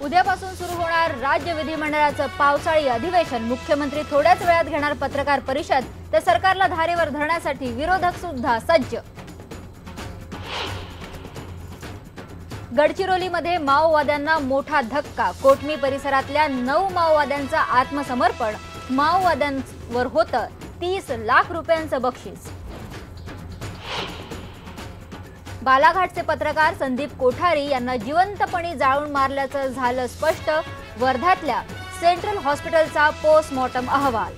उद्यापासून सुरू होणार राज्य विधिमंडळाचं पावसाळी अधिवेशन। मुख्यमंत्री थोड्याच वेळात घेणार पत्रकार परिषद, तर सरकारला धारेवर धरण्यासाठी विरोधक सुद्धा सज्ज। गडचिरोलीमध्ये माओवाद्यांना मोठा धक्का। कोटमी परिसरातल्या 9 माओवाद्यांचं आत्मसमर्पण। माओवाद्यांवर होतं 30 लाख रुपयांचं बक्षीस। बालाघाटचे पत्रकार संदीप कोठारी यांना जिवंतपणे जाळून मारल्याचं झालं स्पष्ट। वर्ध्यातल्या सेंट्रल हॉस्पिटलचा पोस्टमॉर्टम अहवाल।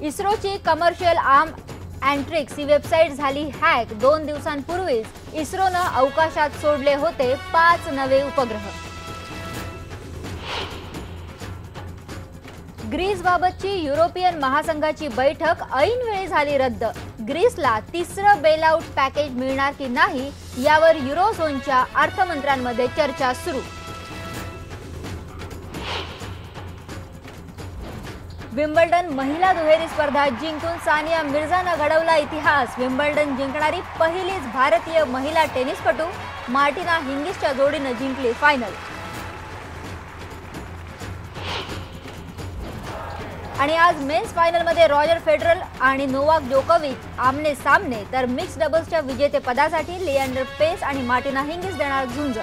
इस्रोची कमर्शियल आर्म अँट्रिक्स ही वेबसाईट झाली हॅक। 2 दिवसांपूर्वीच इस्रोनं अवकाशात सोडले होते 5 नवे उपग्रह। ग्रीसबाबतची युरोपियन महासंघाची बैठक ऐन वेळी झाली रद्द। ग्रीसला तिसरं बेलआउट पॅकेज मिळणार की नाही यावर युरोझोनच्या अर्थमंत्र्यांमध्ये चर्चा सुरू। विम्बल्डन महिला दुहेरी स्पर्धा जिंकून सानिया मिर्झानं घडवला इतिहास। विम्बल्डन जिंकणारी पहिलीच भारतीय महिला टेनिसपटू। मार्टिना हिंगिसच्या जोडीनं जिंकली फायनल। आणि आज मेन्स फायनलमध्ये रॉजर फेडरर आणि नोवाक जोकोविच आमने सामने, तर मिक्स डबल्सच्या विजेतेपदासाठी लिएंडर पेस आणि मार्टिना हिंगिस देणार झुंज।